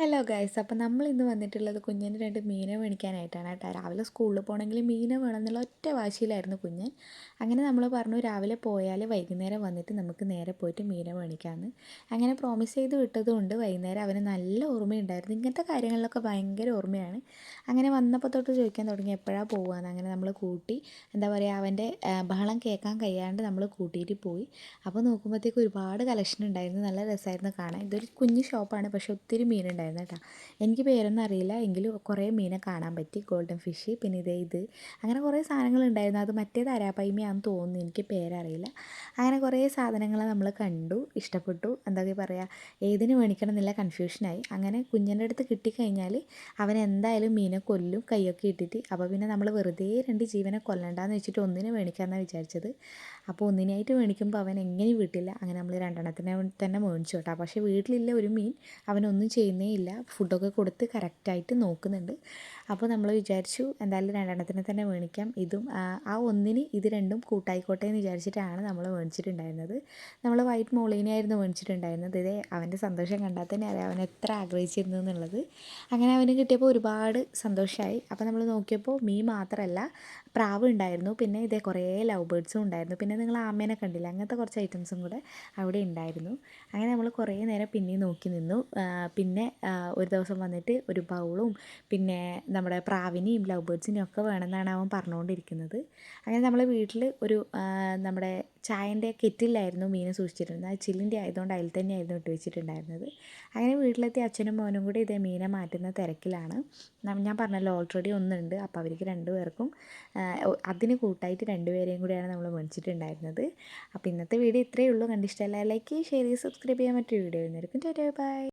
Hello guys, അപ്പോൾ നമ്മൾ ഇന്ന് വന്നിട്ടുള്ളത് കുഞ്ഞിന് 2 മീനെ മേടിക്കാനായിട്ടാണ് കേട്ടോ. രാവിലെ സ്കൂളിൽ പോകണമെങ്കിൽ മീനെ വേണം എന്നുള്ള ഒറ്റ വാശിയിലായിരുന്നു കുഞ്ഞൻ. അങ്ങനെ നമ്മൾ പറഞ്ഞു രാവിലെ പോയാൽ വൈകുന്നേരം വന്നിട്ട് നമുക്ക് നേരെ പോയിട്ട് മീനെ മേടിക്കാമെന്ന്. അങ്ങനെ പ്രോമിസ് ചെയ്ത് വിട്ടതുകൊണ്ട് വൈകുന്നേരം അവന് നല്ല ഓർമ്മയുണ്ടായിരുന്നു. ഇങ്ങനത്തെ കാര്യങ്ങളിലൊക്കെ ഭയങ്കര ഓർമ്മയാണ്. അങ്ങനെ വന്നപ്പോൾ തൊട്ട് ചോദിക്കാൻ തുടങ്ങി എപ്പോഴാണ് പോകുകയെന്ന്. അങ്ങനെ നമ്മൾ കൂട്ടി, എന്താ പറയുക, അവൻ്റെ ബഹളം കേൾക്കാൻ കഴിയാണ്ട് നമ്മൾ കൂട്ടിയിട്ട് പോയി. അപ്പോൾ നോക്കുമ്പോഴത്തേക്ക് ഒരുപാട് കളക്ഷൻ ഉണ്ടായിരുന്നു. നല്ല രസമായിരുന്നു കാണാൻ. ഇതൊരു കുഞ്ഞു ഷോപ്പാണ്, പക്ഷേ ഒത്തിരി മീനുണ്ടായിരുന്നു കേട്ടോ. എനിക്ക് പേരൊന്നും അറിയില്ല, എങ്കിലും കുറേ മീനെ കാണാൻ പറ്റി. ഗോൾഡൻ ഫിഷ്, പിന്നെ ഇത് അങ്ങനെ കുറേ സാധനങ്ങളുണ്ടായിരുന്നു. അത് മറ്റേത് അരാപ്പയ്മയാണെന്ന് തോന്നുന്നു, എനിക്ക് പേരറിയില്ല. അങ്ങനെ കുറേ സാധനങ്ങൾ നമ്മൾ കണ്ടു, ഇഷ്ടപ്പെട്ടു. എന്താ പറയുക, ഏതിന് മേടിക്കണം എന്നുള്ള കൺഫ്യൂഷനായി. അങ്ങനെ കുഞ്ഞിൻ്റെ അടുത്ത് കിട്ടിക്കഴിഞ്ഞാൽ അവൻ എന്തായാലും മീനെ കൊല്ലും, കൈയൊക്കെ ഇട്ടിട്ട്. അപ്പോൾ പിന്നെ നമ്മൾ വെറുതെ 2 ജീവനെ കൊല്ലണ്ടെന്ന് വെച്ചിട്ട് ഒന്നിനെ മേടിക്കാമെന്നാണ് വിചാരിച്ചത്. അപ്പോൾ ഒന്നിനായിട്ട് മേടിക്കുമ്പോൾ അവൻ എങ്ങനെയും വീട്ടില്ല. അങ്ങനെ നമ്മൾ 2 തന്നെ മേടിച്ചു കേട്ടോ. പക്ഷേ വീട്ടിലില്ല ഒരു മീൻ അവനൊന്നും ചെയ്യുന്നേ ഇല്ല. ഫുഡൊക്കെ കൊടുത്ത് കറക്റ്റായിട്ട് നോക്കുന്നുണ്ട്. അപ്പോൾ നമ്മൾ വിചാരിച്ചു എന്തായാലും 2 തന്നെ മേടിക്കാം. ഇതും ആ ഒന്നിന് ഇത് 2 കൂട്ടായിക്കോട്ടെ എന്ന് വിചാരിച്ചിട്ടാണ് നമ്മൾ മേടിച്ചിട്ടുണ്ടായിരുന്നത്. നമ്മൾ വൈറ്റ് മോളീനെയായിരുന്നു മേടിച്ചിട്ടുണ്ടായിരുന്നത്. ഇതേ അവൻ്റെ സന്തോഷം കണ്ടാൽ തന്നെ അറിയാം അവൻ എത്ര ആഗ്രഹിച്ചിരുന്നു എന്നുള്ളത്. അങ്ങനെ അവന് കിട്ടിയപ്പോൾ ഒരുപാട് സന്തോഷമായി. അപ്പോൾ നമ്മൾ നോക്കിയപ്പോൾ മീൻ മാത്രമല്ല, പ്രാവ് ഉണ്ടായിരുന്നു, പിന്നെ ഇതേ കുറേ ലവ് ബേർഡ്സും ഉണ്ടായിരുന്നു, പിന്നെ നിങ്ങൾ ആമേനെ കണ്ടില്ല, അങ്ങനത്തെ കുറച്ച് ഐറ്റംസും കൂടെ അവിടെ ഉണ്ടായിരുന്നു. അങ്ങനെ നമ്മൾ കുറേ നേരം പിന്നെയും നോക്കി നിന്നു. പിന്നെ ഒരു ദിവസം വന്നിട്ട് ഒരു ബൗളും പിന്നെ നമ്മുടെ പ്രാവിനെയും ലവ് ബേർഡ്സിനെയും ഒക്കെ വേണമെന്നാണ് അവൻ പറഞ്ഞുകൊണ്ടിരിക്കുന്നത്. അങ്ങനെ നമ്മൾ വീട്ടിൽ ഒരു നമ്മുടെ ചായൻ്റെ കെറ്റിലായിരുന്നു മീനെ സൂക്ഷിച്ചിരുന്നത്. അത് ചില്ലിൻ്റെ ആയതുകൊണ്ട് അതിൽ തന്നെയായിരുന്നു ഇട്ട് വെച്ചിട്ടുണ്ടായിരുന്നത്. അങ്ങനെ വീട്ടിലെത്തി അച്ഛനും മോനും കൂടി ഇതേ മീനെ മാറ്റുന്ന തിരക്കിലാണ്. ഞാൻ പറഞ്ഞല്ലോ ഓൾറെഡി ഒന്നുണ്ട്, അപ്പോൾ അവർക്ക് 2 പേർക്കും അതിന് കൂട്ടായിട്ട് 2 പേരെയും കൂടിയാണ് നമ്മൾ മേടിച്ചിട്ടുണ്ടായിരുന്നത്. അപ്പോൾ ഇന്നത്തെ വീഡിയോ ഇത്രയേ ഉള്ളൂ. കണ്ടിഷ്ടമല്ല ലൈക്ക്, ഷെയർ, സബ്സ്ക്രൈബ് ചെയ്യാൻ. മറ്റൊരു വീഡിയോ വരുന്നതായിരിക്കും. ടാറ്റാ, ബൈ.